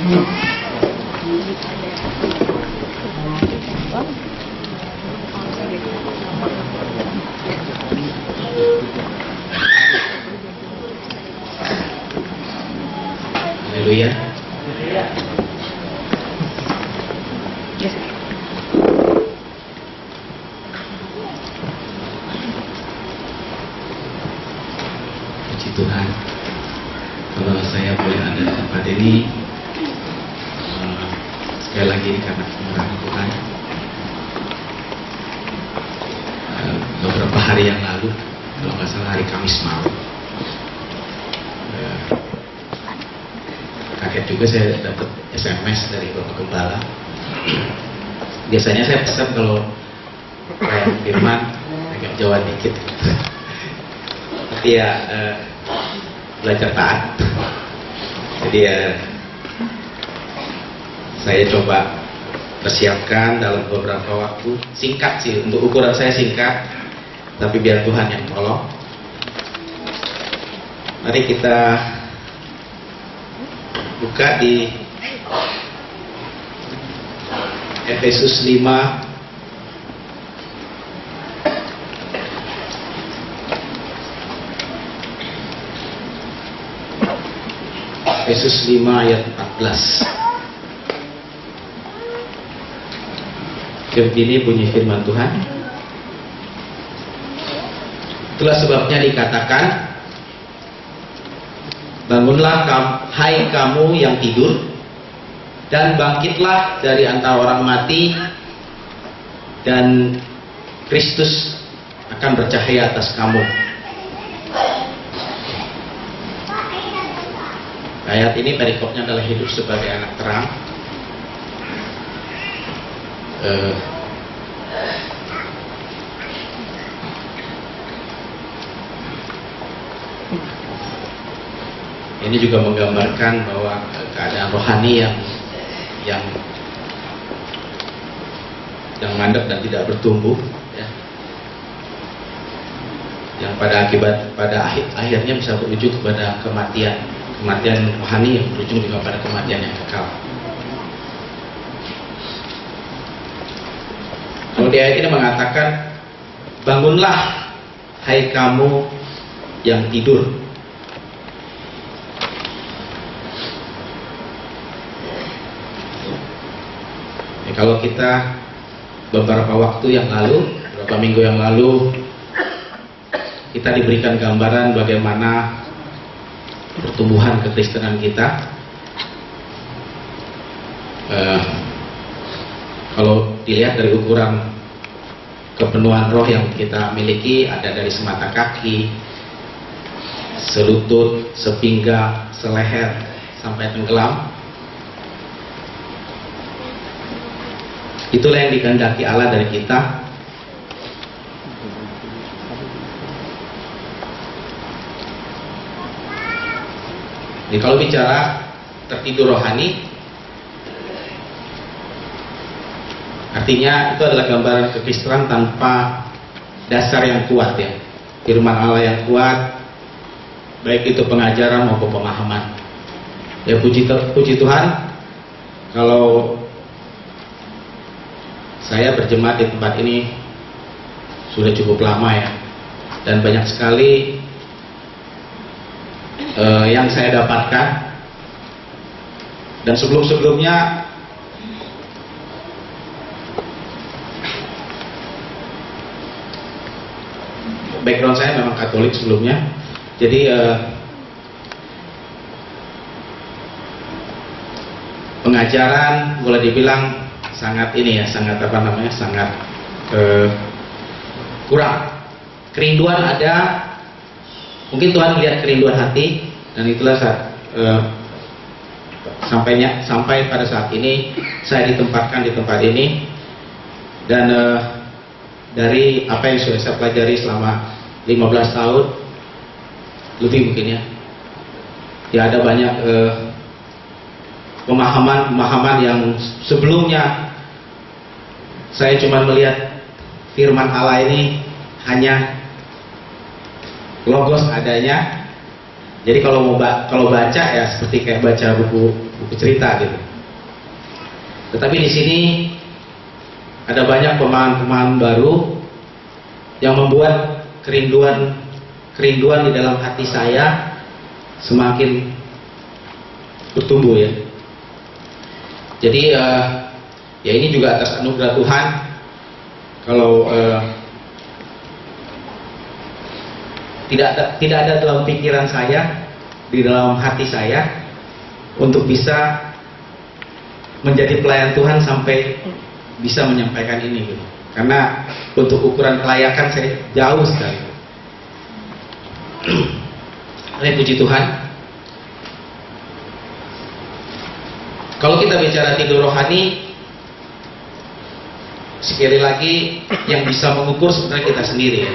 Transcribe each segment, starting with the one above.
Haleluya. Puji Tuhan. Kalau saya boleh ada di tempat ini, sekali lagi ini karena kemurahan Tuhan. Beberapa hari yang lalu, kalau nggak salah hari Kamis malam, kaget juga saya dapat SMS dari Bapak Gembala. Biasanya saya pesan kalau kayak firman agak Jawa dikit, tapi ya belajar taat. Jadi ya saya coba persiapkan dalam beberapa waktu, singkat sih, untuk ukuran saya singkat, tapi biar Tuhan yang tolong. Mari kita buka di Efesus 5 Efesus 5 ayat 14. Begini bunyi firman Tuhan. Itulah sebabnya dikatakan, bangunlah hai kamu yang tidur, dan bangkitlah dari antara orang mati, dan Kristus akan bercahaya atas kamu. Ayat ini perikopnya adalah hidup sebagai anak terang. Ini juga menggambarkan bahwa keadaan rohani yang mandek dan tidak bertumbuh, ya, yang pada akhirnya bisa berujung kepada kematian rohani yang berujung juga pada kematian yang kekal. Kalau di ayat ini mengatakan, bangunlah hai kamu yang tidur. Ya, kalau kita beberapa waktu yang lalu, beberapa minggu yang lalu, kita diberikan gambaran bagaimana pertumbuhan kekristenan kita. Kalau dilihat dari ukuran kepenuhan roh yang kita miliki, ada dari semata kaki, selutut, sepinggang, seleher, sampai tenggelam. Itulah yang dikehendaki Allah dari kita. Jadi kalau bicara tertidur rohani, artinya itu adalah gambaran kekristenan tanpa dasar yang kuat, ya. Firman Allah yang kuat, baik itu pengajaran maupun pemahaman. Ya, puji Tuhan, kalau saya berjemaat di tempat ini sudah cukup lama, ya, dan banyak sekali yang saya dapatkan. Dan sebelum-sebelumnya background saya memang Katolik sebelumnya, jadi pengajaran boleh dibilang sangat sangat kurang. Kerinduan ada, mungkin Tuhan melihat kerinduan hati, dan itulah sampai pada saat ini saya ditempatkan di tempat ini. Dan dari apa yang sudah saya pelajari selama 15 tahun lebih mungkin, ya ada banyak pemahaman yang sebelumnya saya cuma melihat firman Allah ini hanya logos adanya. Jadi kalau baca, ya seperti kayak baca buku buku cerita gitu. Tetapi di sini ada banyak pemahaman-pemahaman baru yang membuat kerinduan di dalam hati saya semakin bertumbuh ya. Jadi ya ini juga atas anugerah Tuhan. Kalau tidak ada dalam pikiran saya, di dalam hati saya untuk bisa menjadi pelayan Tuhan sampai bisa menyampaikan ini gitu. Karena untuk ukuran kelayakan saya jauh sekali. Puji Tuhan. Kalau kita bicara tidur rohani, sekali lagi yang bisa mengukur sebenarnya kita sendiri ya.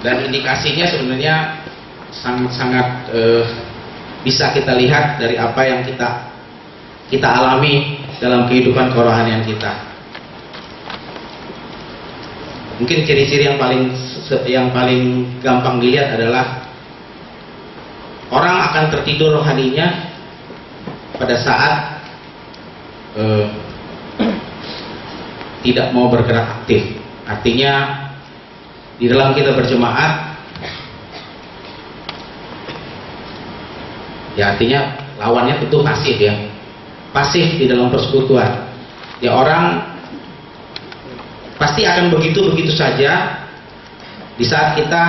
Dan indikasinya sebenarnya sangat-sangat bisa kita lihat dari apa yang kita alami dalam kehidupan kerohanian kita. Mungkin ciri-ciri yang paling gampang dilihat adalah orang akan tertidur rohaninya pada saat tidak mau bergerak aktif. Artinya di dalam kita berjemaat, ya artinya lawannya tentu pasif ya, pasif di dalam persekutuan. Ya orang pasti akan begitu saja di saat kita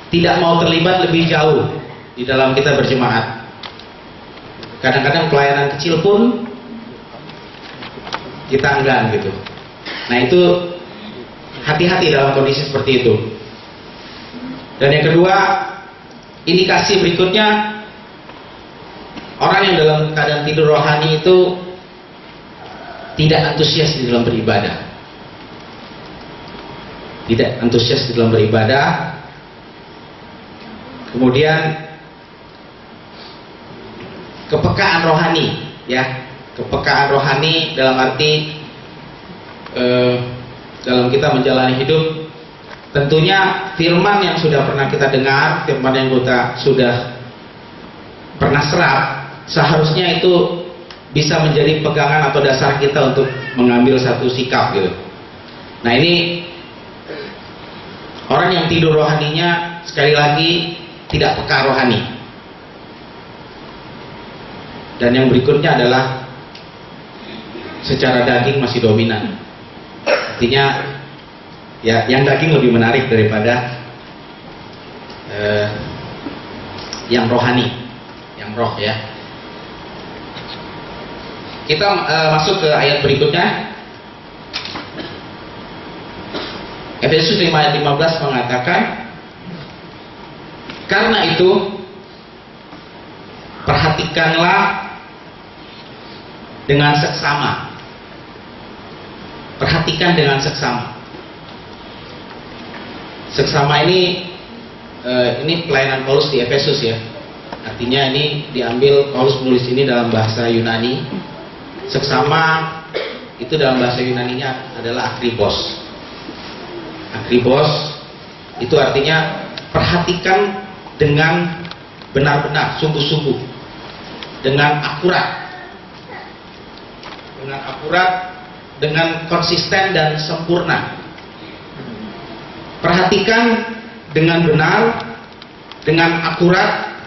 tidak mau terlibat lebih jauh di dalam kita berjemaat. Kadang-kadang pelayanan kecil pun kita enggan gitu. Nah itu hati-hati dalam kondisi seperti itu. Dan yang kedua, indikasi berikutnya, orang yang dalam keadaan tidur rohani itu tidak antusias di dalam beribadah. Tidak antusias di dalam beribadah. Kemudian kepekaan rohani, ya, kepekaan rohani dalam arti dalam kita menjalani hidup, tentunya firman yang sudah pernah kita dengar, firman yang kita sudah pernah serap, seharusnya itu bisa menjadi pegangan atau dasar kita untuk mengambil satu sikap gitu. Nah ini orang yang tidur rohaninya sekali lagi tidak peka rohani. Dan yang berikutnya adalah secara daging masih dominan. Artinya ya yang daging lebih menarik daripada yang rohani, yang roh ya. Kita masuk ke ayat berikutnya. Efesus 5 ayat 15 mengatakan, karena itu perhatikanlah dengan seksama. Perhatikan dengan seksama. Seksama ini pelayanan Paulus di Efesus ya. Artinya ini diambil, Paulus menulis ini dalam bahasa Yunani. Seksama itu dalam bahasa Yunaninya adalah akribos. Akribos itu artinya perhatikan dengan benar-benar, sungguh-sungguh, dengan akurat, dengan konsisten dan sempurna. Perhatikan dengan benar, dengan akurat,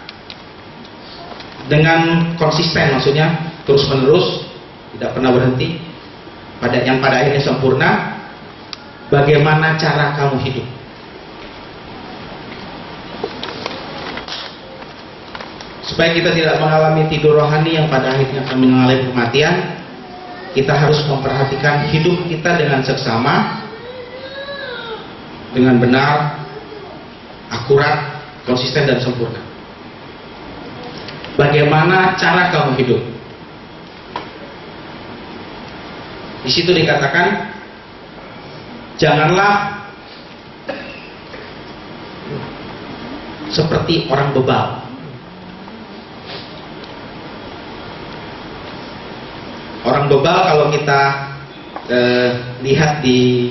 dengan konsisten, maksudnya terus-menerus, tidak pernah berhenti, yang pada akhirnya sempurna. Bagaimana cara kamu hidup? Supaya kita tidak mengalami tidur rohani yang pada akhirnya akan mengalami kematian, kita harus memperhatikan hidup kita dengan seksama, dengan benar, akurat, konsisten dan sempurna. Bagaimana cara kamu hidup? Di situ dikatakan, janganlah seperti orang bebal. Orang bebal kalau kita lihat di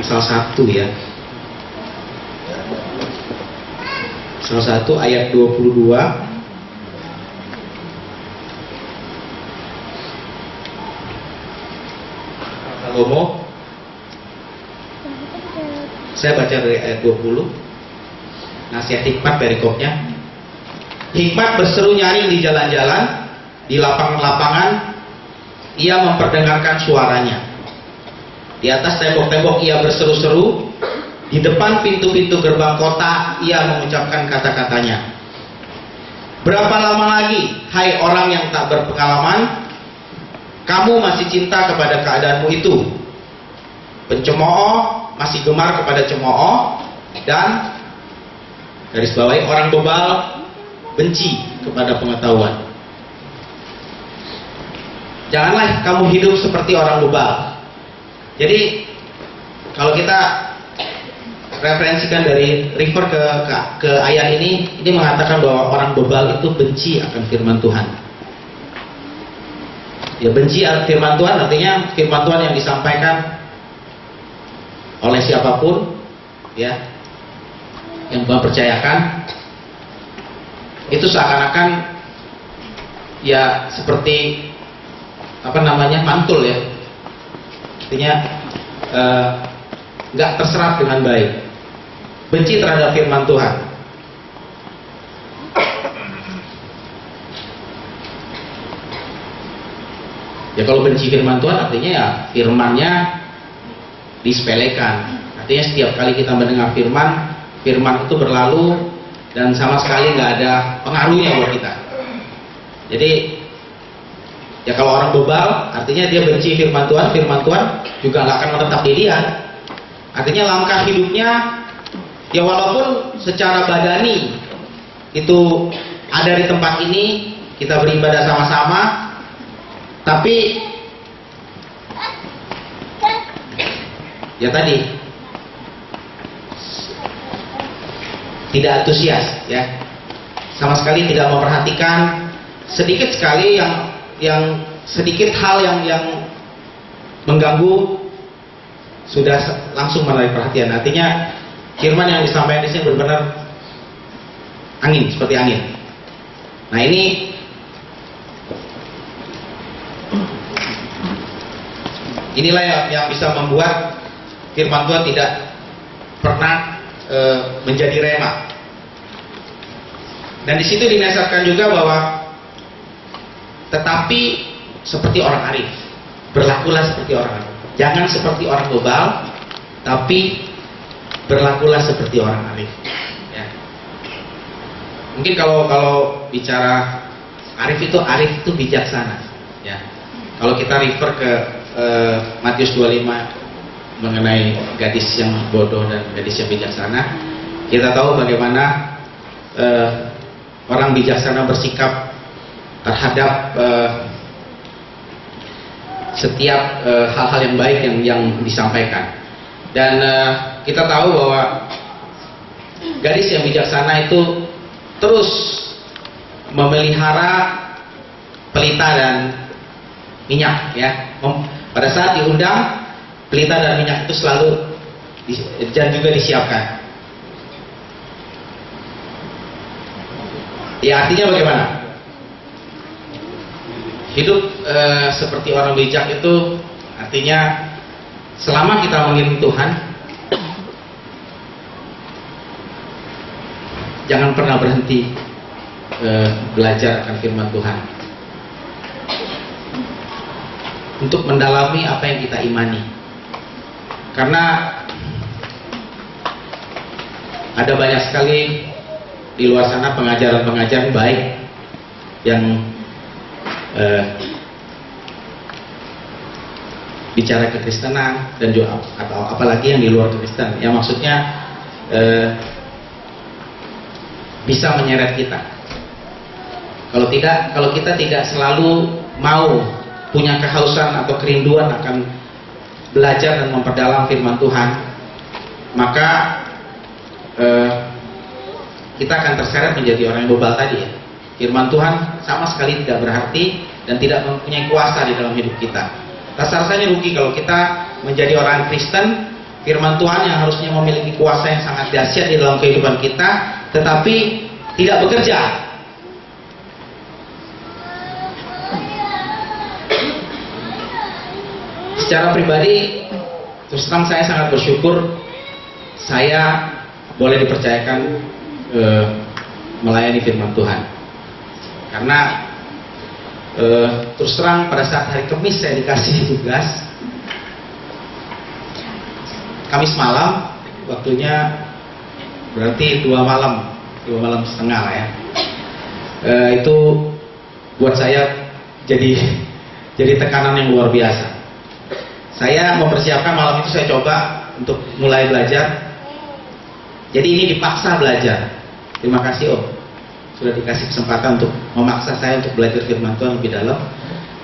Pasal 1 ya. Pasal 1 ayat 22. Salomo. Saya baca dari ayat 20. Nasihat hikmat perikopnya. Hikmat berseru nyaring di jalan-jalan, di lapangan-lapangan, ia memperdengarkan suaranya. Di atas tembok-tembok ia berseru-seru, di depan pintu-pintu gerbang kota ia mengucapkan kata-katanya. Berapa lama lagi, hai orang yang tak berpengalaman, kamu masih cinta kepada keadaanmu itu? Pencemooh masih gemar kepada cemooh, dan garis bawahi orang bebal benci kepada pengetahuan. Janganlah kamu hidup seperti orang bebal. Jadi kalau kita referensikan dari refer ke ayat ini mengatakan bahwa orang bebal itu benci akan firman Tuhan. Ya, benci firman Tuhan artinya firman Tuhan yang disampaikan oleh siapapun, ya, yang Tuhan percayakan, itu seakan-akan ya seperti mantul ya, artinya nggak terserap dengan baik, benci terhadap firman Tuhan. Ya kalau benci firman Tuhan artinya ya firmannya disepelekan. Artinya setiap kali kita mendengar firman itu berlalu dan sama sekali nggak ada pengaruhnya buat kita. Jadi ya kalau orang bebal artinya dia benci firman Tuhan juga nggak akan menetap di dia. Artinya langkah hidupnya ya walaupun secara badani itu ada di tempat ini, kita beribadah sama-sama, tapi ya tadi tidak antusias, ya, sama sekali tidak memperhatikan sedikit sekali yang sedikit hal yang mengganggu sudah langsung menarik perhatian. Artinya firman yang disampaikan di sini benar-benar angin, seperti angin. Nah inilah yang bisa membuat firman Tuhan tidak pernah menjadi rema. Dan di situ dinasihatkan juga bahwa tetapi seperti orang arif, berlakulah seperti orang arif. Jangan seperti orang bebal, tapi berlakulah seperti orang arif. Ya. Mungkin kalau bicara arif itu bijaksana. Ya. Kalau kita refer ke Matius 25 mengenai gadis yang bodoh dan gadis yang bijaksana, kita tahu bagaimana orang bijaksana bersikap terhadap setiap hal-hal yang baik yang disampaikan. Dan kita tahu bahwa gadis yang bijaksana itu terus memelihara pelita dan minyak, ya. Pada saat diundang, pelita dan minyak itu selalu dan juga disiapkan. Ya, artinya bagaimana? Hidup seperti orang bijak itu artinya selama kita mengiring Tuhan, jangan pernah berhenti belajar akan firman Tuhan, untuk mendalami apa yang kita imani. Karena ada banyak sekali di luar sana pengajaran-pengajaran baik yang bicara kekristenan dan juga atau apalagi yang di luar Kristen, yang maksudnya bisa menyeret kita. Kalau kita tidak selalu mau punya kehausan atau kerinduan akan belajar dan memperdalam firman Tuhan, maka kita akan terseret menjadi orang yang bebal tadi, ya. Firman Tuhan sama sekali tidak berarti dan tidak mempunyai kuasa di dalam hidup kita. Rasa-rasanya rugi kalau kita menjadi orang Kristen firman Tuhan yang harusnya memiliki kuasa yang sangat dahsyat di dalam kehidupan kita, tetapi tidak bekerja. Secara pribadi, terus terang saya sangat bersyukur saya boleh dipercayakan melayani firman Tuhan. Karena terus terang pada saat hari Kamis saya dikasih tugas, Kamis malam, waktunya berarti 2 malam setengah lah ya. Itu buat saya jadi tekanan yang luar biasa. Saya mempersiapkan malam itu, saya coba untuk mulai belajar. Jadi ini dipaksa belajar. Terima kasih Om, sudah dikasih kesempatan untuk memaksa saya untuk belajar firman Tuhan lebih dalam.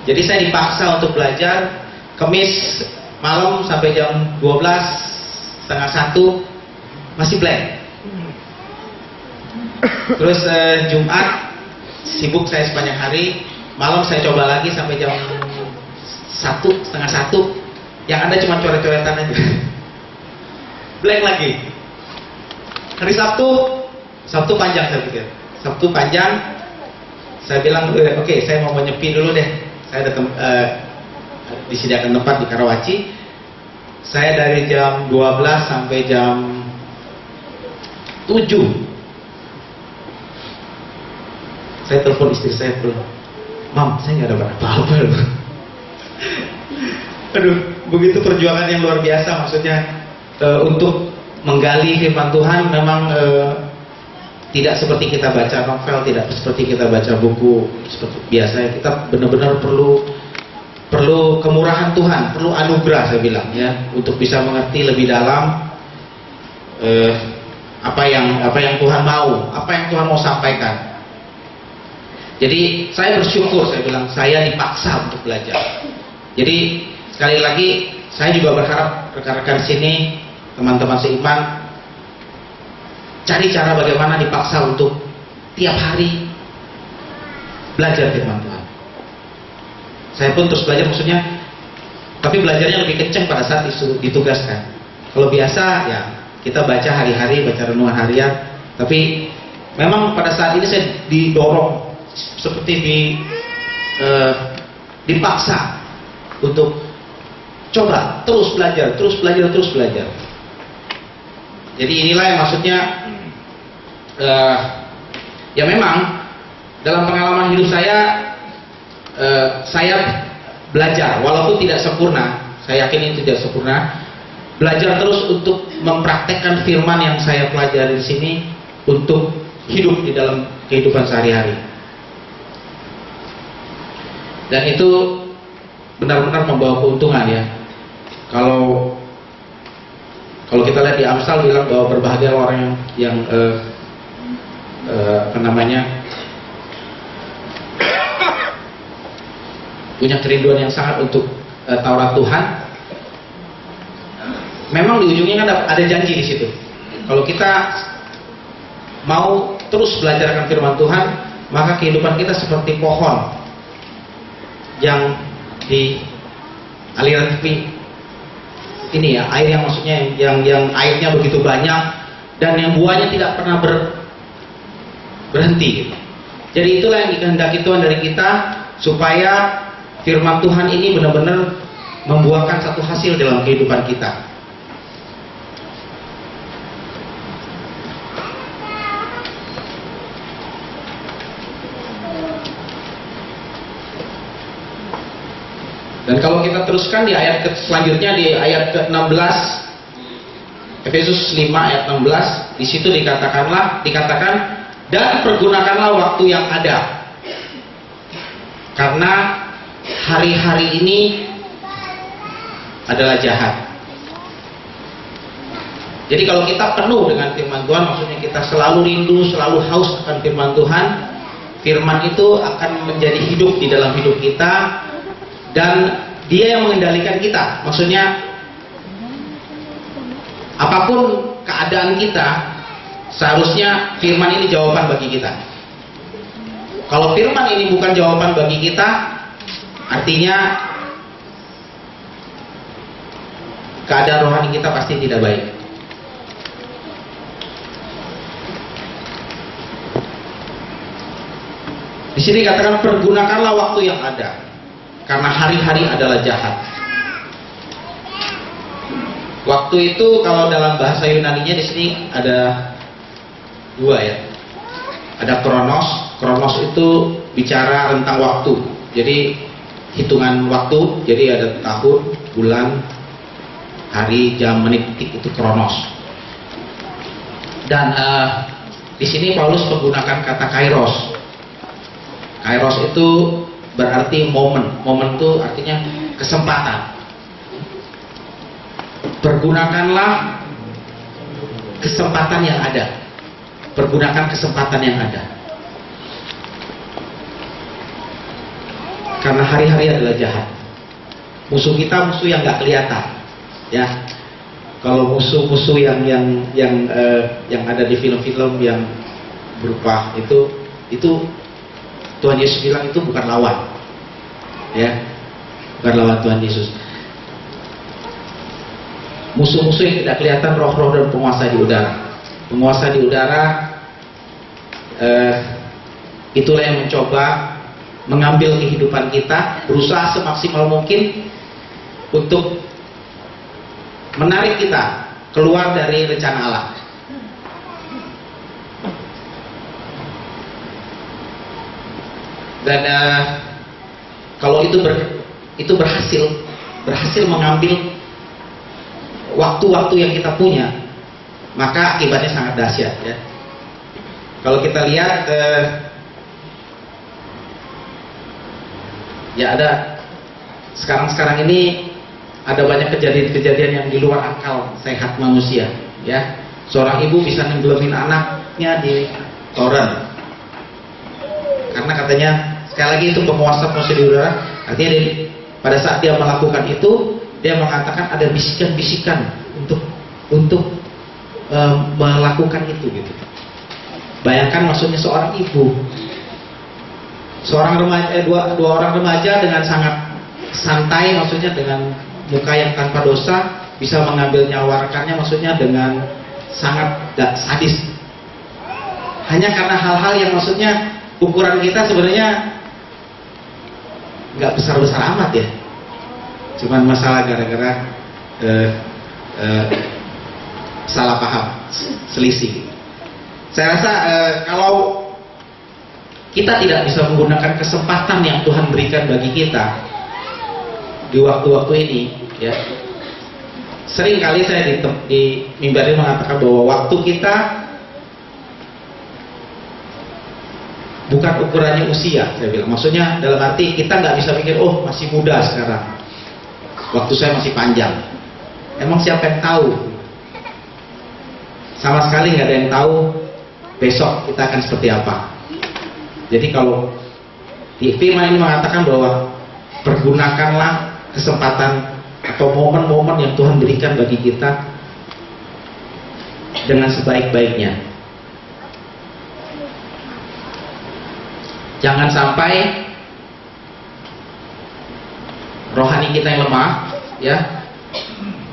Jadi saya dipaksa untuk belajar. Kamis malam sampai jam 12:30 masih blank. Terus Jumat sibuk saya sepanjang hari. Malam saya coba lagi sampai jam 1:30. Yang ada cuma coret-coretan aja. Blank lagi. Hari Sabtu panjang saya pikir. Sabtu panjang. Saya bilang, oke, saya mau menyepi dulu deh. Saya ada disediakan tempat di Karawaci. Saya dari jam 12 sampai jam 7. Saya telepon istri saya dulu. Mam, saya nggak dapat apa-apa loh. Aduh, begitu perjuangan yang luar biasa. Maksudnya untuk menggali firman Tuhan memang tidak seperti kita baca novel, tidak seperti kita baca buku seperti biasa. Kita benar-benar perlu kemurahan Tuhan, perlu anugerah saya bilang ya, untuk bisa mengerti lebih dalam apa yang Tuhan mau, apa yang Tuhan mau sampaikan. Jadi saya bersyukur, saya bilang saya dipaksa untuk belajar. Jadi sekali lagi saya juga berharap rekan-rekan sini, teman-teman seiman, cari cara bagaimana dipaksa untuk tiap hari belajar firman Tuhan. Saya pun terus belajar, maksudnya, tapi belajarnya lebih kenceng pada saat ditugaskan. Kalau biasa ya kita baca hari-hari, baca renungan harian, tapi memang pada saat ini saya didorong seperti dipaksa untuk coba terus belajar. Jadi inilah yang maksudnya ya memang dalam pengalaman hidup saya belajar walaupun tidak sempurna. Saya yakin itu tidak sempurna. Belajar terus untuk mempraktekkan firman yang saya pelajari di sini untuk hidup di dalam kehidupan sehari-hari. Dan itu benar-benar membawa keuntungan ya. Kalau kita lihat di Amsal bilang bahwa berbahagia orang yang punya kerinduan yang sangat untuk Taurat Tuhan. Memang di ujungnya kan ada janji di situ. Kalau kita mau terus belajar akan firman Tuhan, maka kehidupan kita seperti pohon yang di aliran tepi ini ya, air yang maksudnya yang airnya begitu banyak dan yang buahnya tidak pernah berhenti gitu. Jadi itulah yang dikehendaki Tuhan dari kita, supaya firman Tuhan ini benar-benar membuahkan satu hasil dalam kehidupan kita. Dan kalau kita teruskan di ayat selanjutnya, di ayat ke-16, Efesus 5 ayat 16, di situ dikatakan, dan pergunakanlah waktu yang ada, karena hari-hari ini adalah jahat. Jadi kalau kita penuh dengan firman Tuhan, maksudnya kita selalu rindu, selalu haus akan firman Tuhan, firman itu akan menjadi hidup di dalam hidup kita, dan dia yang mengendalikan kita. Maksudnya apapun keadaan kita, seharusnya firman ini jawaban bagi kita. Kalau firman ini bukan jawaban bagi kita, artinya keadaan rohani kita pasti tidak baik. Di sini katakan pergunakanlah waktu yang ada, karena hari-hari adalah jahat. Waktu itu kalau dalam bahasa Yunaninya di sini ada dua ya. Ada kronos. Kronos itu bicara tentang waktu. Jadi hitungan waktu. Jadi ada tahun, bulan, hari, jam, menit, detik, itu kronos. Dan di sini Paulus menggunakan kata kairos. Kairos itu berarti momen. Momen itu artinya kesempatan. Pergunakanlah kesempatan yang ada. Pergunakan kesempatan yang ada. Karena hari-hari adalah jahat. Musuh kita musuh yang nggak kelihatan, ya. Kalau musuh-musuh yang ada di film-film yang berupa itu Tuhan Yesus bilang itu bukan lawan, ya, bukan lawan Tuhan Yesus. Musuh-musuh yang tidak kelihatan, roh-roh dan penguasa di udara. Penguasa di udara itulah yang mencoba mengambil kehidupan kita, berusaha semaksimal mungkin untuk menarik kita keluar dari rencana Allah. Dan kalau itu berhasil mengambil waktu-waktu yang kita punya, maka akibatnya sangat dahsyat, ya. Kalau kita lihat ya ada sekarang ini ada banyak kejadian-kejadian yang di luar akal sehat manusia, ya. Seorang ibu bisa nenggelamin anaknya di toren karena katanya, sekali lagi itu penguasa di udara. Artinya pada saat dia melakukan itu, dia mengatakan ada bisikan-bisikan untuk melakukan itu, gitu. Bayangkan maksudnya seorang ibu, seorang remaja, dua orang remaja dengan sangat santai, maksudnya dengan muka yang tanpa dosa, bisa mengambil nyawa rekannya, maksudnya dengan sangat sadis. Hanya karena hal-hal yang maksudnya ukuran kita sebenarnya nggak besar-besar amat, ya. Cuman masalah gara-gara salah paham, selisih. Saya rasa kalau kita tidak bisa menggunakan kesempatan yang Tuhan berikan bagi kita di waktu-waktu ini, ya. Sering kali saya di mimbar ini mengatakan bahwa waktu kita bukan ukurannya usia, saya bilang. Maksudnya dalam arti kita nggak bisa pikir, oh masih muda sekarang, waktu saya masih panjang. Emang siapa yang tahu? Sama sekali nggak ada yang tahu besok kita akan seperti apa. Jadi kalau di firman ini mengatakan bahwa pergunakanlah kesempatan atau momen-momen yang Tuhan berikan bagi kita dengan sebaik-baiknya. Jangan sampai rohani kita yang lemah, ya,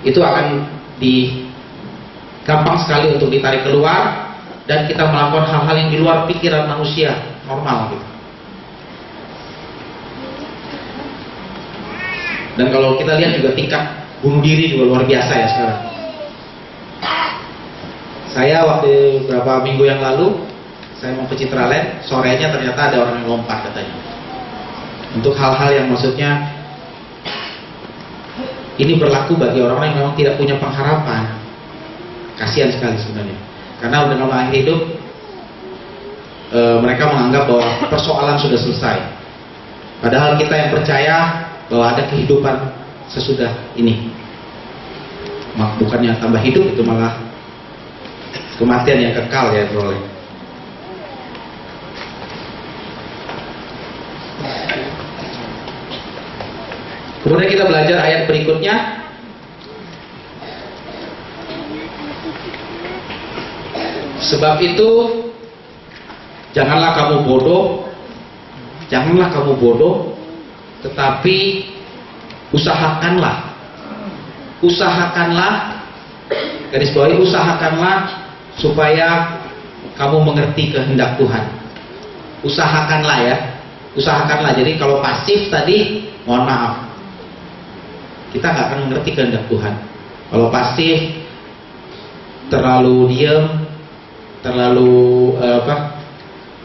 itu akan gampang sekali untuk ditarik keluar dan kita melakukan hal-hal yang di luar pikiran manusia normal, gitu. Dan kalau kita lihat juga tingkat bunuh diri juga luar biasa, ya, sekarang. Saya waktu beberapa minggu yang lalu saya mau ke Citraland, sorenya ternyata ada orang yang lompat katanya. Untuk hal-hal yang maksudnya ini berlaku bagi orang-orang yang memang tidak punya pengharapan. Kasihan sekali sebenarnya. Karena dengan akhir hidup mereka menganggap bahwa persoalan sudah selesai. Padahal kita yang percaya bahwa ada kehidupan sesudah ini. Bukannya tambah hidup, itu malah kematian yang kekal, ya, beroleh. Kemudian kita belajar ayat berikutnya. Sebab itu janganlah kamu bodoh, tetapi usahakanlah usahakanlah, garis bawahi, usahakanlah supaya kamu mengerti kehendak Tuhan. Usahakanlah ya, usahakanlah. Jadi kalau pasif tadi, mohon maaf, kita nggak akan mengerti kehendak Tuhan. Kalau pasif, terlalu diam, terlalu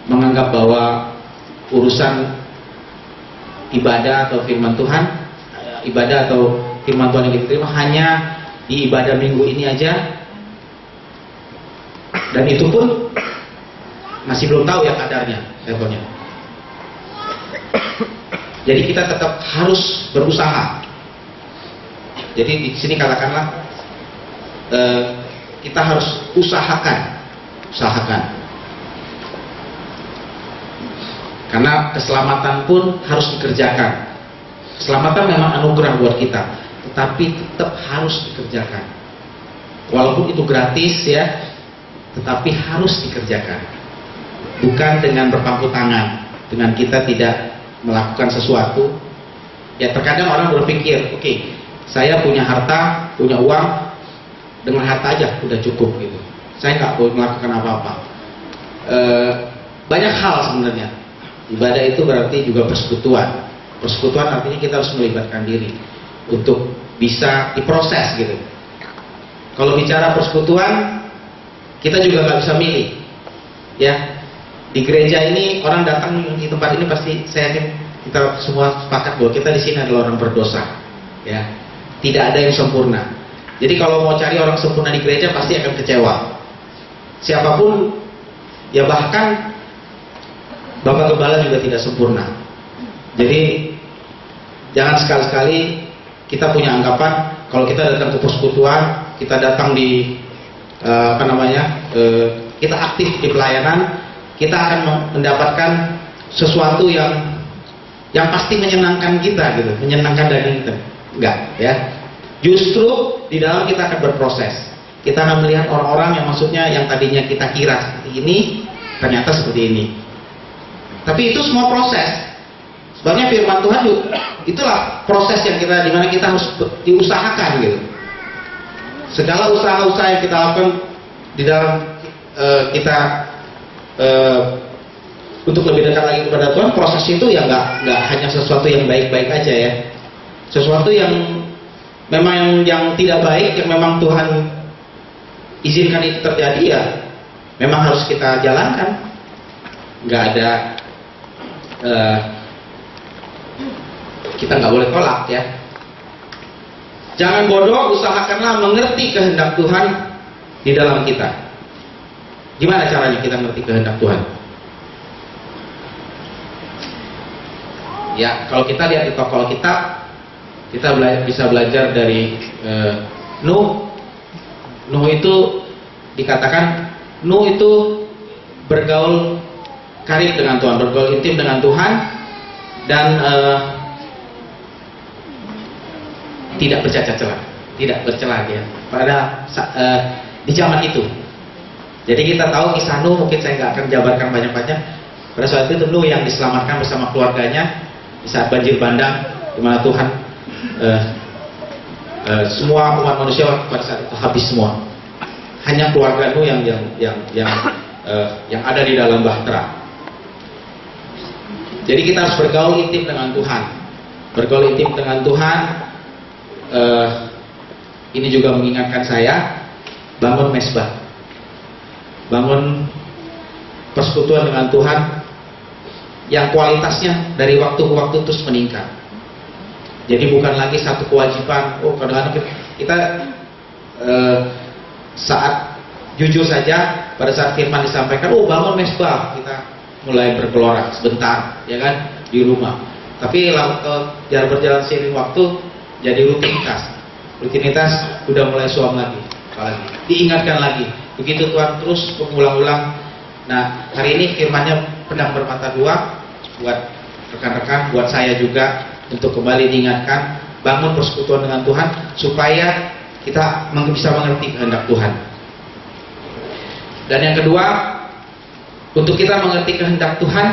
menganggap bahwa urusan ibadah atau firman Tuhan, ibadah atau firman Tuhan yang kita terima hanya di ibadah minggu ini aja, dan itu pun masih belum tahu ya kadarnya, levelnya. Jadi kita tetap harus berusaha. Jadi di sini katakanlah kita harus usahakan. Karena keselamatan pun harus dikerjakan. Keselamatan memang anugerah buat kita, tetapi tetap harus dikerjakan. Walaupun itu gratis ya, tetapi harus dikerjakan. Bukan dengan berpangku tangan, dengan kita tidak melakukan sesuatu. Ya terkadang orang berpikir, oke, saya punya harta, punya uang, dengan harta aja udah cukup gitu. Saya nggak boleh melakukan apa-apa. Banyak hal sebenarnya. Ibadah itu berarti juga persekutuan. Persekutuan artinya kita harus melibatkan diri untuk bisa diproses gitu. Kalau bicara persekutuan, kita juga nggak bisa milih. Ya, di gereja ini orang datang di tempat ini pasti saya yakin kita semua sepakat bahwa kita di sini adalah orang berdosa. Ya, tidak ada yang sempurna. Jadi kalau mau cari orang sempurna di gereja pasti akan kecewa. Siapapun, ya bahkan Bapak Gembala juga tidak sempurna. Jadi jangan sekali-sekali kita punya anggapan kalau kita datang ke persekutuan, kita datang di kita aktif di pelayanan, kita akan mendapatkan sesuatu yang pasti menyenangkan kita gitu, menyenangkan daging kita. Enggak, ya. Justru di dalam kita akan berproses. Kita akan melihat orang-orang yang maksudnya yang tadinya kita kira seperti ini, ternyata seperti ini. Tapi itu semua proses. Sebenarnya firman Tuhan juga, itulah proses yang kita, dimana kita harus diusahakan gitu. Segala usaha-usaha yang kita lakukan di dalam kita untuk lebih dekat lagi kepada Tuhan, proses itu ya nggak hanya sesuatu yang baik-baik aja ya. Sesuatu yang memang yang tidak baik, yang memang Tuhan izinkan itu terjadi ya, memang harus kita jalankan. Nggak ada kita nggak boleh tolak ya. Jangan bodoh, usahakanlah mengerti kehendak Tuhan di dalam kita. Gimana caranya kita mengerti kehendak Tuhan? Ya, kalau kita lihat di tokoh kitab, kita bisa belajar dari Nuh. Nuh itu dikatakan Nuh itu bergaul karib dengan Tuhan, bergaul intim dengan Tuhan, dan tidak bercacat celah, tidak bercela dia pada di zaman itu. Jadi kita tahu kisah Nuh, mungkin saya nggak akan jabarkan banyak-banyak. Pada saat itu Nuh yang diselamatkan bersama keluarganya di saat banjir bandang, di mana Tuhan semua umat manusia pada saat itu habis semua. Hanya keluarga Nuh yang ada di dalam bahtera. Jadi kita harus bergaul intim dengan Tuhan. Bergaul intim dengan Tuhan. Ini juga mengingatkan saya, bangun mesbah, bangun persekutuan dengan Tuhan yang kualitasnya dari waktu ke waktu terus meningkat. Jadi bukan lagi satu kewajiban. Kadang-kadang kita saat jujur saja pada saat firman disampaikan, bangun mesbah, kita mulai bergelora sebentar, ya kan, di rumah. Tapi berjalan seiring waktu jadi rutinitas udah mulai suam lagi, apalagi diingatkan lagi. Begitu Tuhan terus mengulang-ulang. Nah, hari ini firman-Nya pedang bermata dua buat rekan-rekan, buat saya juga, untuk kembali diingatkan, bangun persekutuan dengan Tuhan supaya kita bisa mengerti kehendak Tuhan. Dan yang kedua, untuk kita mengerti kehendak Tuhan,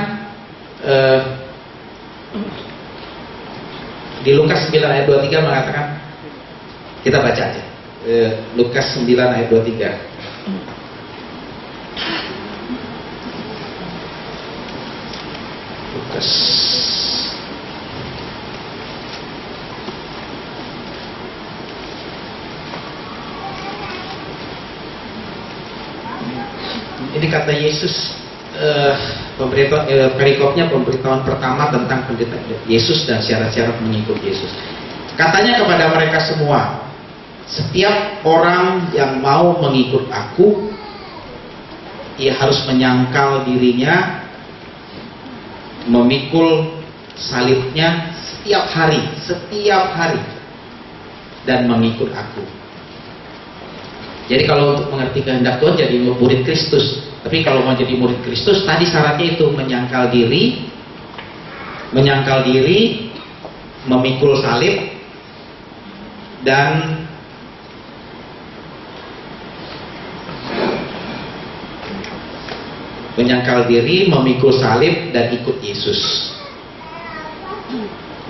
di Lukas 9 ayat 23 mengatakan, Kita baca aja. Lukas 9 ayat 23. Lukas. Ini kata Yesus, perikopnya pemberitahuan pertama tentang pendeta Yesus dan syarat-syarat mengikut Yesus. Katanya kepada mereka semua, setiap orang yang mau mengikut aku, ia harus menyangkal dirinya, memikul salibnya setiap hari, dan mengikut aku. Jadi kalau untuk mengerti kehendak Tuhan jadi murid Kristus. Tapi kalau mau jadi murid Kristus, tadi syaratnya itu menyangkal diri, memikul salib, dan memikul salib dan ikut Yesus.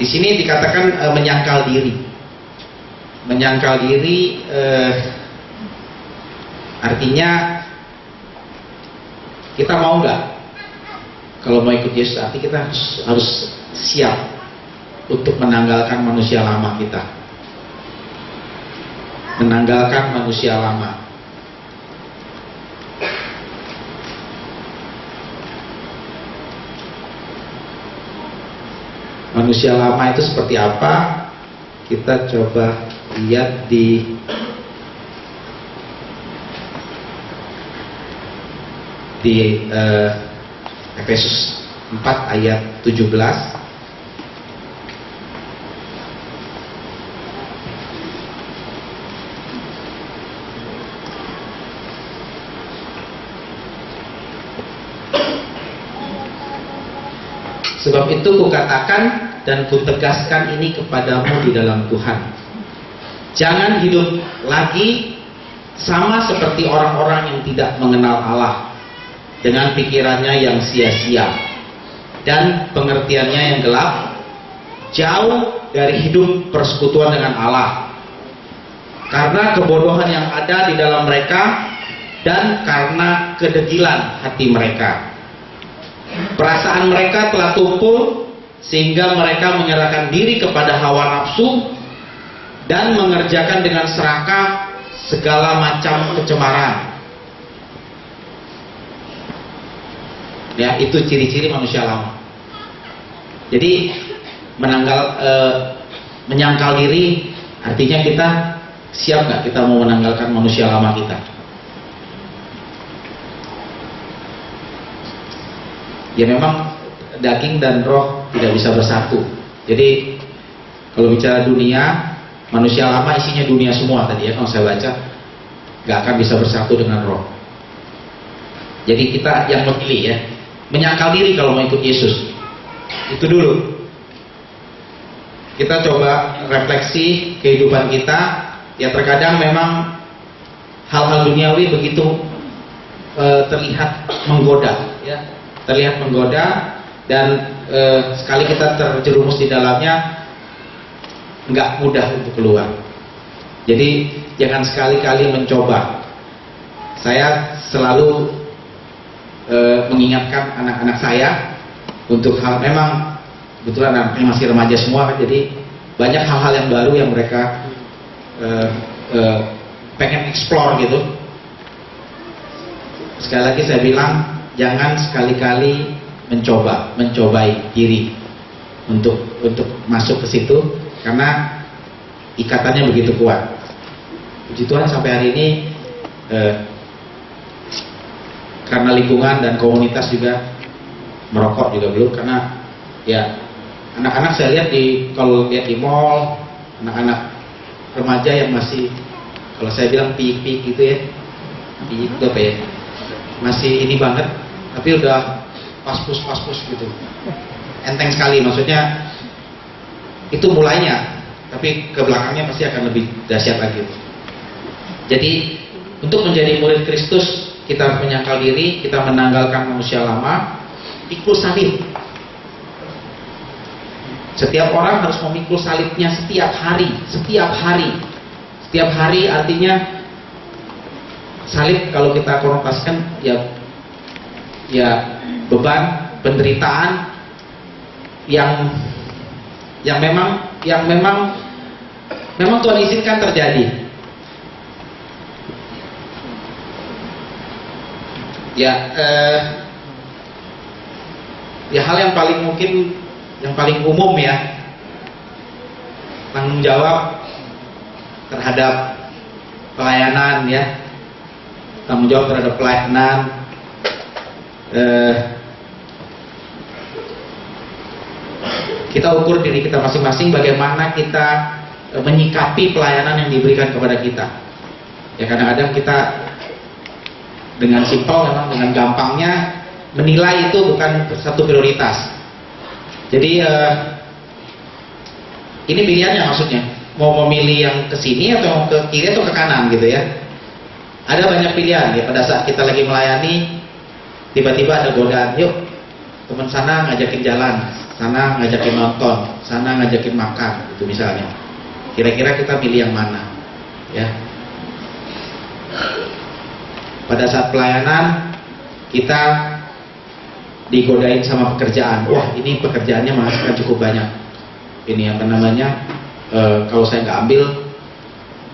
Di sini dikatakan menyangkal diri. Menyangkal diri artinya kita mau nggak? Kalau mau ikut Yesus, artinya kita harus siap untuk menanggalkan manusia lama kita. Menanggalkan manusia lama. Manusia lama itu seperti apa? Kita coba lihat di Efesus 4 ayat 17. Sebab itu kukatakan dan kutegaskan ini kepadamu di dalam Tuhan. Jangan hidup lagi sama seperti orang-orang yang tidak mengenal Allah, dengan pikirannya yang sia-sia dan pengertiannya yang gelap, jauh dari hidup persekutuan dengan Allah, karena kebodohan yang ada di dalam mereka dan karena kedegilan hati mereka. Perasaan mereka telah tumpul sehingga mereka menyerahkan diri kepada hawa nafsu dan mengerjakan dengan serakah segala macam kecemaran. Ya, itu ciri-ciri manusia lama. Jadi menyangkal diri artinya kita siap nggak kita mau menanggalkan manusia lama kita. Ya memang daging dan roh tidak bisa bersatu. Jadi kalau bicara dunia, manusia lama isinya dunia semua tadi ya, kalau saya baca nggak akan bisa bersatu dengan roh. Jadi kita yang memilih ya, menyangkal diri kalau mau ikut Yesus. Itu dulu. Kita coba refleksi kehidupan kita. Ya terkadang memang hal-hal duniawi begitu terlihat menggoda, ya, terlihat menggoda dan sekali kita terjerumus di dalamnya nggak mudah untuk keluar. Jadi jangan sekali-kali mencoba. Saya selalu mengingatkan anak-anak saya untuk hal, memang kebetulan anaknya masih remaja semua, jadi banyak hal-hal yang baru yang mereka pengen explore gitu. Sekali lagi saya bilang, jangan sekali-kali mencobai diri untuk masuk ke situ, karena ikatannya begitu kuat. Puji Tuhan sampai hari ini karena lingkungan dan komunitas juga merokok juga belum, karena ya anak-anak saya lihat kalau lihat di mall, anak-anak remaja yang masih, kalau saya bilang piik-piik gitu ya, piik itu apa ya, masih ini banget, tapi udah pas-pus gitu, enteng sekali, maksudnya itu mulainya, tapi ke belakangnya pasti akan lebih dahsyat lagi. Jadi untuk menjadi murid Kristus, kita harus menyangkal diri, kita menanggalkan manusia lama, pikul salib. Setiap orang harus memikul salibnya setiap hari. tiap hari artinya salib kalau kita konotasikan ya beban, penderitaan yang memang Tuhan izinkan terjadi. Ya hal yang paling mungkin, yang paling umum ya, tanggung jawab terhadap pelayanan ya, tanggung jawab terhadap pelayanan. Kita ukur diri kita masing-masing bagaimana kita menyikapi pelayanan yang diberikan kepada kita. Ya kadang-kadang kita dengan simpel, memang dengan gampangnya menilai itu bukan satu prioritas. Jadi ini pilihannya, maksudnya mau memilih yang ke sini atau ke kiri atau ke kanan gitu ya. Ada banyak pilihan ya. Pada saat kita lagi melayani, tiba-tiba ada godaan, yuk teman sana ngajakin jalan, sana ngajakin nonton, sana ngajakin makan, itu misalnya. Kira-kira kita pilih yang mana? Ya. Pada saat pelayanan kita digodain sama pekerjaan. Wah, ini pekerjaannya menghasilkan cukup banyak. Ini apa namanya? Kalau saya nggak ambil,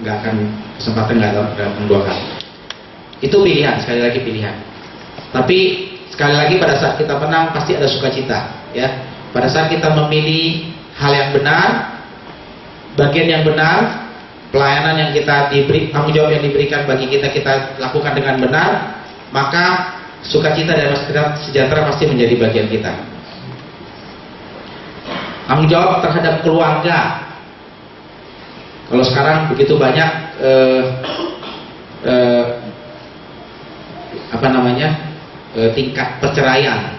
nggak akan kesempatan, nggak akan dua kali. Itu pilihan, sekali lagi pilihan. Tapi sekali lagi pada saat kita menang pasti ada sukacita, ya. Pada saat kita memilih hal yang benar, bagian yang benar, pelayanan yang kita diberi, tanggung jawab yang diberikan bagi kita lakukan dengan benar, maka sukacita dan sejahtera pasti menjadi bagian kita. Tanggung jawab terhadap keluarga. Kalau sekarang begitu banyak tingkat perceraian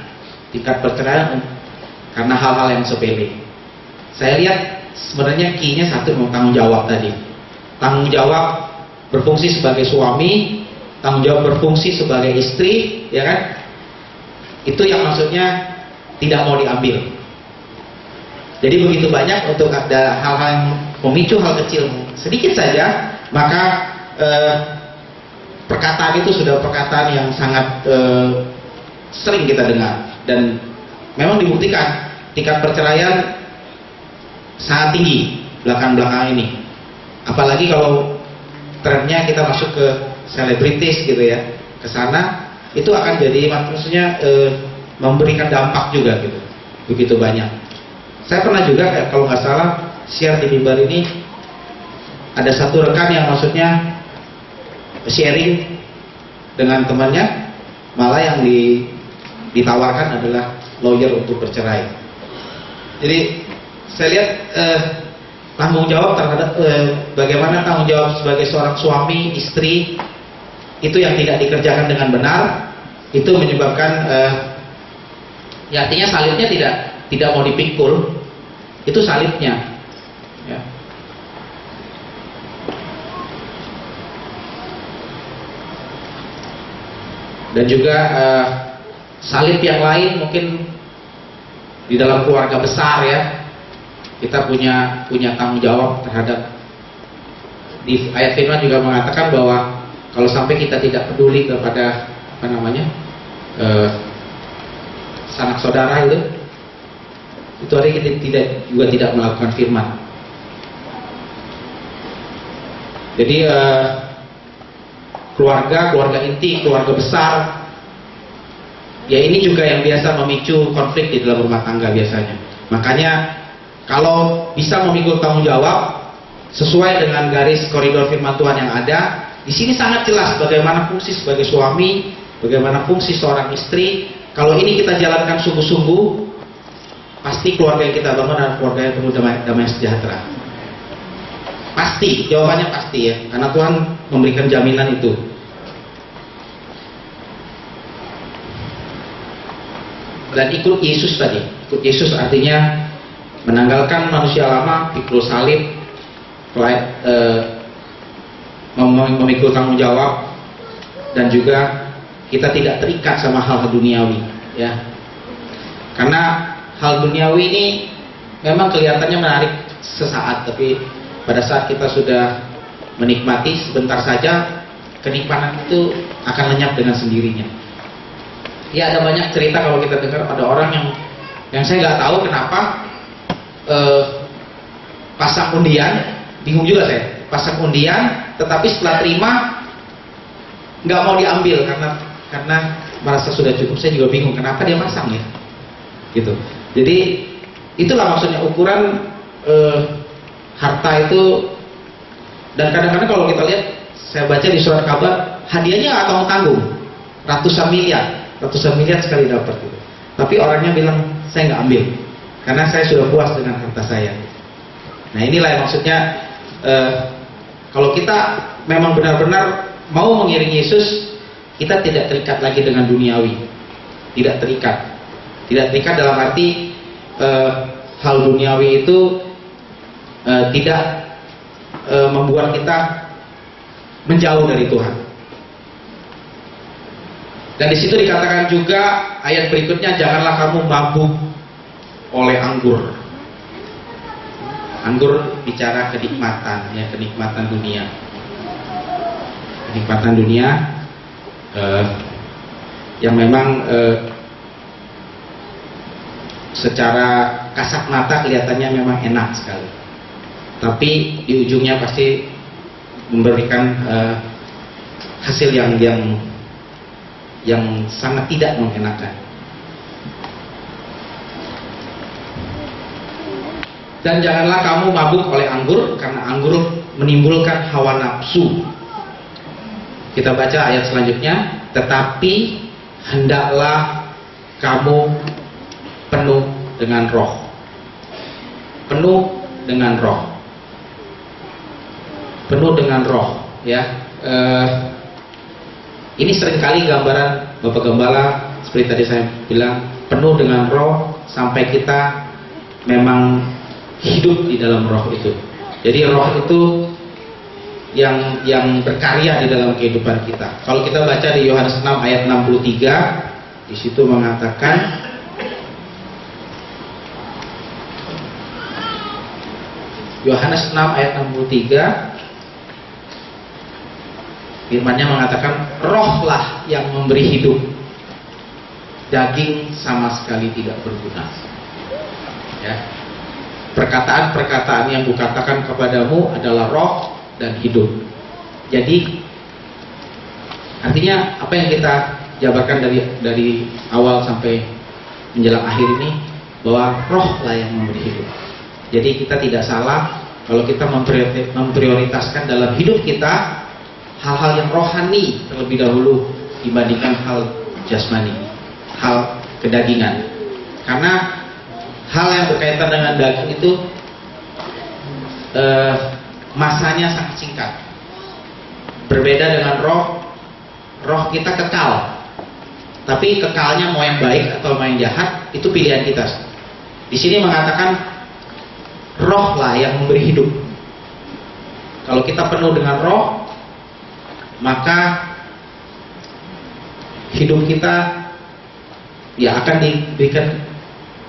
karena hal-hal yang sepele. Saya lihat sebenarnya key-nya satu, tanggung jawab tadi. Tanggung jawab berfungsi sebagai suami, tanggung jawab berfungsi sebagai istri, ya kan? Itu yang maksudnya tidak mau diambil. Jadi begitu banyak untuk ada hal-hal yang memicu hal kecil sedikit saja, maka perkataan itu sudah perkataan yang sangat sering kita dengar, dan memang dibuktikan tingkat perceraian sangat tinggi belakang-belakang ini. Apalagi kalau trennya kita masuk ke selebritis gitu ya, ke sana itu akan jadi maksudnya memberikan dampak juga gitu, begitu banyak. Saya pernah juga kalau nggak salah share di mimbar ini, ada satu rekan yang maksudnya sharing dengan temannya, malah yang ditawarkan adalah lawyer untuk bercerai. Jadi saya lihat tanggung jawab terhadap bagaimana tanggung jawab sebagai seorang suami, istri itu yang tidak dikerjakan dengan benar, itu menyebabkan ya artinya salibnya tidak mau dipikul, itu salibnya ya. Dan juga salib yang lain mungkin di dalam keluarga besar ya, kita punya tanggung jawab terhadap, di ayat firman juga mengatakan bahwa kalau sampai kita tidak peduli kepada sanak saudara itu artinya kita juga tidak melakukan firman. Jadi keluarga inti, keluarga besar, ya ini juga yang biasa memicu konflik di dalam rumah tangga biasanya. Makanya kalau bisa memikul tanggung jawab sesuai dengan garis koridor firman Tuhan yang ada, di sini sangat jelas bagaimana fungsi sebagai suami, bagaimana fungsi seorang istri. Kalau ini kita jalankan sungguh-sungguh, pasti keluarga yang kita bangun adalah keluarga yang penuh damai sejahtera. Pasti, jawabannya pasti ya, karena Tuhan memberikan jaminan itu. Dan ikut Yesus tadi, ikut Yesus artinya menanggalkan manusia lama, pikul salib, memikul tanggung jawab, dan juga kita tidak terikat sama hal-hal duniawi ya. Karena hal duniawi ini memang kelihatannya menarik sesaat, tapi pada saat kita sudah menikmati sebentar saja, kenikmatan itu akan lenyap dengan sendirinya. Ya, ada banyak cerita kalau kita dengar, ada orang yang saya nggak tahu kenapa pasang undian, bingung juga saya, pasang undian, tetapi setelah terima nggak mau diambil karena merasa sudah cukup. Saya juga bingung kenapa dia pasang ya, gitu. Jadi itulah maksudnya ukuran harta itu. Dan kadang-kadang kalau kita lihat, saya baca di surat Kabar, hadiahnya nggak tanggung-tanggung, ratusan miliar sekali dapat gitu. Tapi orangnya bilang, saya nggak ambil karena saya sudah puas dengan harta saya. Nah, inilah yang maksudnya, kalau kita memang benar-benar mau mengiringi Yesus, kita tidak terikat lagi dengan duniawi. Tidak terikat dalam arti hal duniawi itu tidak membuat kita menjauh dari Tuhan. Dan di situ dikatakan juga ayat berikutnya, janganlah kamu mabuk oleh anggur. Anggur bicara kenikmatan, ya, kenikmatan dunia. Kenikmatan dunia yang memang secara kasat mata kelihatannya memang enak sekali, tapi di ujungnya pasti memberikan hasil yang sangat tidak mengenakan. Dan janganlah kamu mabuk oleh anggur, karena anggur menimbulkan hawa nafsu. Kita baca ayat selanjutnya, tetapi hendaklah kamu penuh dengan roh. Penuh dengan roh. Penuh dengan roh, ya. Ini seringkali gambaran Bapak Gembala, seperti tadi saya bilang, penuh dengan roh sampai kita memang hidup di dalam roh itu. Jadi roh itu yang berkarya di dalam kehidupan kita. Kalau kita baca di Yohanes 6 ayat 63, di situ mengatakan, Yohanes 6 ayat 63, firman-Nya mengatakan, rohlah yang memberi hidup, daging sama sekali tidak berguna. Ya. Perkataan-perkataan yang kukatakan kepadamu adalah roh dan hidup. Jadi artinya apa yang kita jabarkan dari awal sampai menjelang akhir ini, bahwa rohlah yang memberi hidup. Jadi kita tidak salah kalau kita memprioritaskan dalam hidup kita hal-hal yang rohani terlebih dahulu dibandingkan hal jasmani, hal kedagingan. Karena hal yang berkaitan dengan daging itu masanya sangat singkat. Berbeda dengan roh kita kekal. Tapi kekalnya mau yang baik atau mau yang jahat, itu pilihan kita. Di sini mengatakan rohlah yang memberi hidup. Kalau kita penuh dengan roh, maka hidup kita ya akan diberikan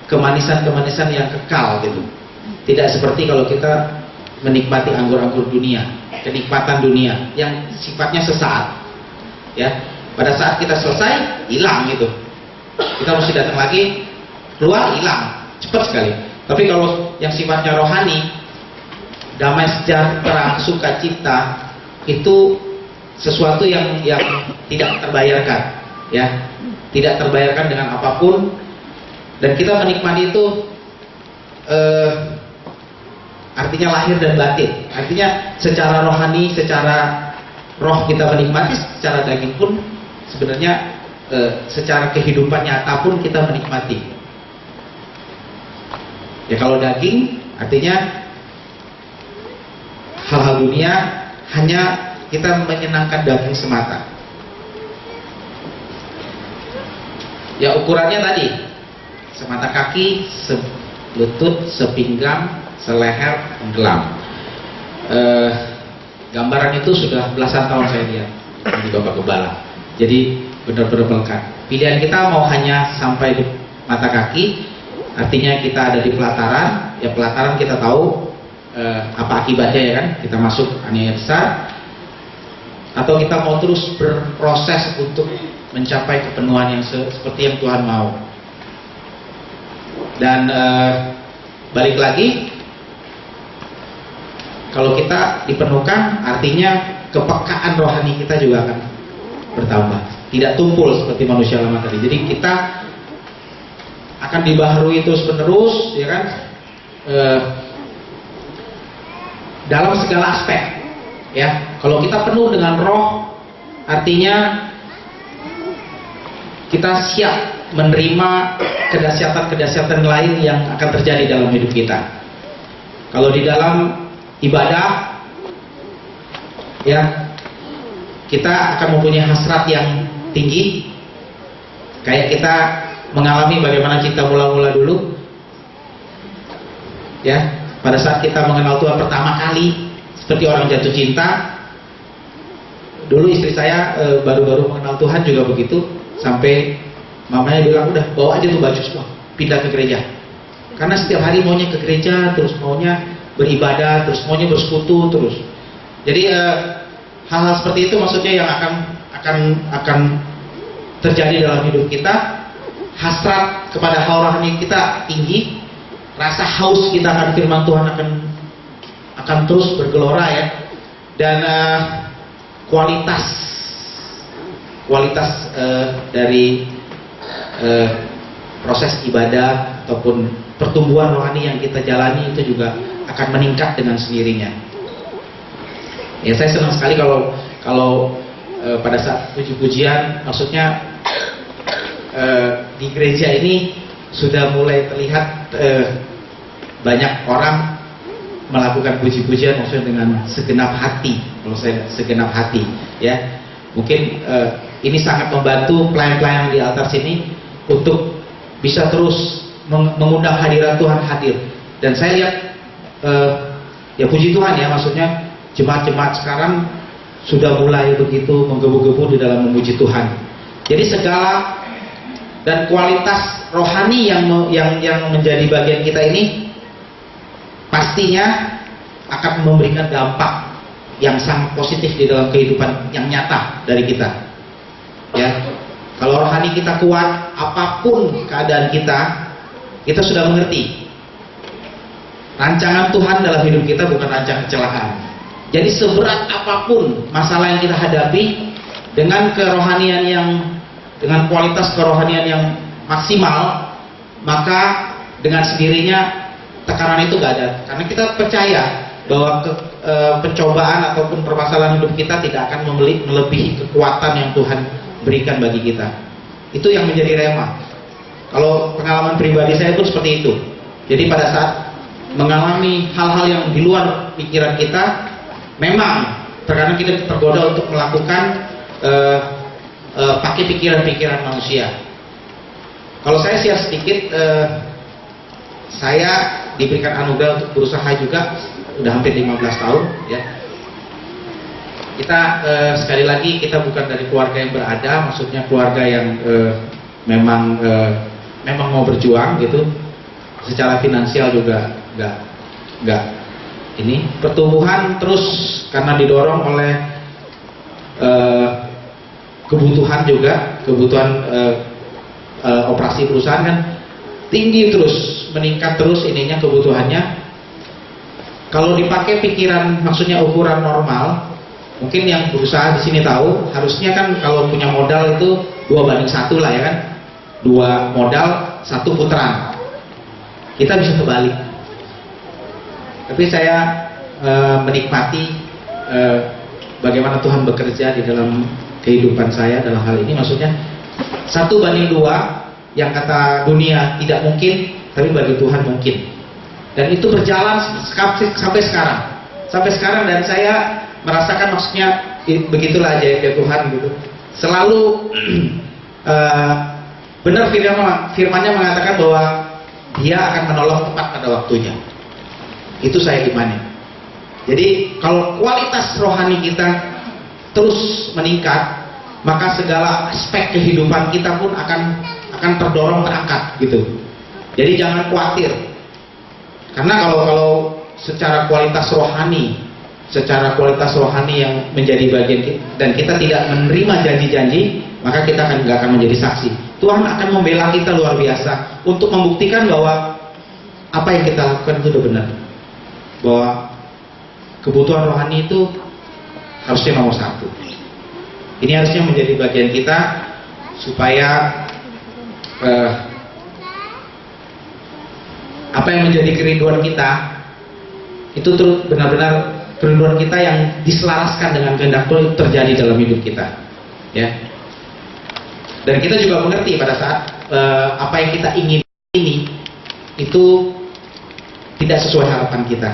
kemanisan-kemanisan yang kekal gitu. Tidak seperti kalau kita menikmati anggur-anggur dunia, kenikmatan dunia yang sifatnya sesaat. Ya, pada saat kita selesai hilang gitu. Kita mesti datang lagi, keluar hilang, cepat sekali. Tapi kalau yang sifatnya rohani, damai sejahtera, sukacita, itu sesuatu yang tidak terbayarkan, ya, tidak terbayarkan dengan apapun. Dan kita menikmati itu artinya lahir dan batin. Artinya secara rohani, secara roh kita menikmati, secara daging pun sebenarnya secara kehidupan nyata pun kita menikmati. Ya, kalau daging artinya hal-hal dunia, hanya kita menyenangkan daging semata. Ya, ukurannya tadi semata kaki, selutut, sepinggang, seleher, tenggelam. Gambaran itu sudah belasan tahun saya lihat di Bapak Gembala. Jadi benar-benar melekat. Pilihan kita mau hanya sampai di mata kaki, artinya kita ada di pelataran. Ya, pelataran kita tahu apa akibatnya ya kan, kita masuk aniaya besar, atau kita mau terus berproses untuk mencapai kepenuhan yang seperti yang Tuhan mau. Dan balik lagi, kalau kita dipenuhkan artinya kepekaan rohani kita juga akan bertambah, tidak tumpul seperti manusia lama tadi. Jadi kita akan dibaharui terus menerus, ya kan, dalam segala aspek. Ya, kalau kita penuh dengan Roh, artinya kita siap menerima kedahsyatan-kedahsyatan lain yang akan terjadi dalam hidup kita. Kalau di dalam ibadah, ya, kita akan mempunyai hasrat yang tinggi, kayak kita mengalami bagaimana kita mula-mula dulu, ya, pada saat kita mengenal Tuhan pertama kali, seperti orang jatuh cinta. Dulu istri saya baru-baru mengenal Tuhan juga begitu, sampai mamanya bilang, udah bawa aja tuh baju semua, pindah ke gereja. Karena setiap hari maunya ke gereja, terus maunya beribadah, terus maunya bersekutu terus. Jadi hal-hal seperti itu maksudnya yang akan terjadi dalam hidup kita. Hasrat kepada hal rohani kita tinggi, rasa haus kita akan firman Tuhan akan terus bergelora ya. Dan kualitas dari proses ibadah ataupun pertumbuhan rohani yang kita jalani itu juga akan meningkat dengan sendirinya. Ya, saya senang sekali kalau pada saat puji-pujian, maksudnya di gereja ini sudah mulai terlihat banyak orang melakukan puji-pujian, maksudnya dengan segenap hati. Kalau saya segenap hati, ya, mungkin ini sangat membantu pelayan-pelayan di altar sini untuk bisa terus mengundang hadirat Tuhan hadir. Dan saya lihat, ya puji Tuhan ya, maksudnya jemaat-jemaat sekarang sudah mulai begitu menggebu-gebu di dalam memuji Tuhan. Jadi segala dan kualitas rohani yang menjadi bagian kita ini pastinya akan memberikan dampak yang sangat positif di dalam kehidupan yang nyata dari kita. Ya, kalau rohani kita kuat, apapun keadaan kita sudah mengerti rancangan Tuhan dalam hidup kita bukan rancang kecelakaan. Jadi seberat apapun masalah yang kita hadapi, dengan kerohanian dengan kualitas kerohanian yang maksimal, maka dengan sendirinya tekanan itu gak ada. Karena kita percaya bahwa pencobaan ataupun permasalahan hidup kita tidak akan melebihi kekuatan yang Tuhan berikan bagi kita. Itu yang menjadi rema. Kalau pengalaman pribadi saya pun seperti itu. Jadi pada saat mengalami hal-hal yang di luar pikiran kita, memang terkadang kita tergoda untuk melakukan pakai pikiran-pikiran manusia. Kalau saya share sedikit, saya diberikan anugerah untuk berusaha juga, udah hampir 15 tahun ya. Kita sekali lagi, kita bukan dari keluarga yang berada, maksudnya keluarga yang memang mau berjuang gitu. Secara finansial juga nggak ini. Pertumbuhan terus karena didorong oleh kebutuhan juga, kebutuhan operasi perusahaan kan tinggi terus, meningkat terus ininya kebutuhannya. Kalau dipakai pikiran, maksudnya ukuran normal, mungkin yang berusaha di sini tahu, harusnya kan kalau punya modal itu 2:1 lah ya kan, 2 modal 1 putaran. Kita bisa kebalik. Tapi saya menikmati bagaimana Tuhan bekerja di dalam kehidupan saya dalam hal ini, maksudnya 1:2 yang kata dunia tidak mungkin, tapi bagi Tuhan mungkin. Dan itu berjalan sampai sekarang, dan saya merasakan, maksudnya begitulah ajaibnya Tuhan gitu. Selalu benar firman-Nya mengatakan bahwa Dia akan menolong tepat pada waktunya. Itu saya imani. Jadi kalau kualitas rohani kita terus meningkat, maka segala aspek kehidupan kita pun akan terdorong terangkat gitu. Jadi jangan khawatir. Karena kalau secara kualitas rohani yang menjadi bagian kita, dan kita tidak menerima janji-janji, maka kita nggak akan menjadi saksi. Tuhan akan membela kita luar biasa untuk membuktikan bahwa apa yang kita lakukan itu udah benar, bahwa kebutuhan rohani itu harusnya nomor satu. Ini harusnya menjadi bagian kita supaya apa yang menjadi kerinduan kita itu benar-benar kerinduan kita yang diselaraskan dengan kehendak Tuhan terjadi dalam hidup kita, ya. Dan kita juga mengerti pada saat apa yang kita ingin ini itu tidak sesuai harapan kita.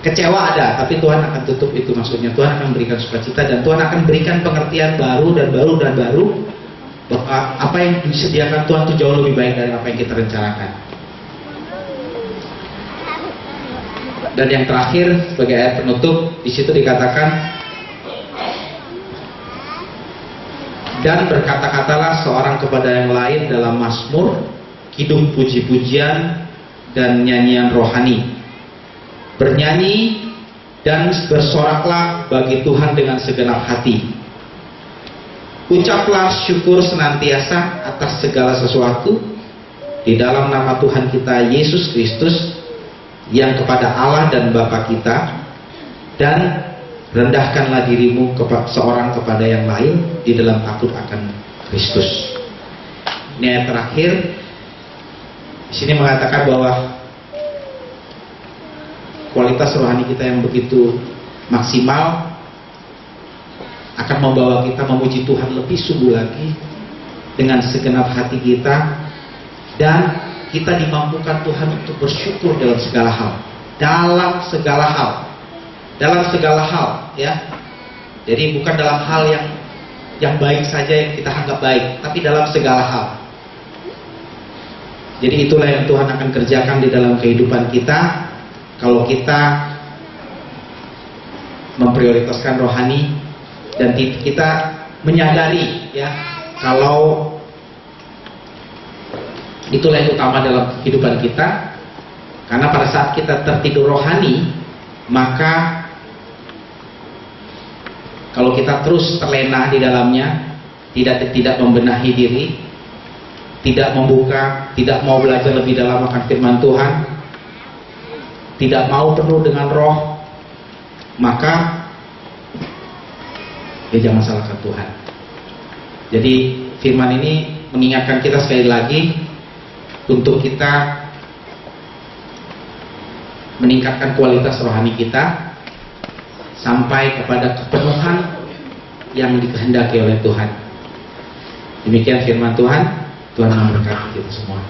Kecewa ada, tapi Tuhan akan tutup itu, maksudnya Tuhan akan memberikan sukacita, dan Tuhan akan berikan pengertian baru bahwa apa yang disediakan Tuhan itu jauh lebih baik dari apa yang kita rencanakan. Dan yang terakhir sebagai ayat penutup, di situ dikatakan, dan berkata-katalah seorang kepada yang lain dalam mazmur, kidung puji-pujian dan nyanyian rohani. Bernyanyi dan bersoraklah bagi Tuhan dengan segenap hati. Ucaplah syukur senantiasa atas segala sesuatu di dalam nama Tuhan kita Yesus Kristus, yang kepada Allah dan Bapa kita, dan rendahkanlah dirimu seorang kepada yang lain di dalam takut akan Kristus. Ini ayat terakhir. Di sini mengatakan bahwa kualitas rohani kita yang begitu maksimal akan membawa kita memuji Tuhan lebih sungguh lagi dengan segenap hati kita, dan kita dimampukan Tuhan untuk bersyukur dalam segala hal, ya. Jadi bukan dalam hal yang baik saja yang kita anggap baik, tapi dalam segala hal. Jadi itulah yang Tuhan akan kerjakan di dalam kehidupan kita kalau kita memprioritaskan rohani, dan kita menyadari, ya, kalau itulah yang utama dalam kehidupan kita. Karena pada saat kita tertidur rohani, maka kalau kita terus terlena di dalamnya, tidak membenahi diri, tidak membuka, tidak mau belajar lebih dalam akan firman Tuhan, tidak mau penuh dengan roh, maka ya jangan salahkan Tuhan. Jadi firman ini mengingatkan kita sekali lagi untuk kita meningkatkan kualitas rohani kita sampai kepada kepenuhan yang dikehendaki oleh Tuhan. Demikian firman Tuhan. Tuhan memberkati kita semua.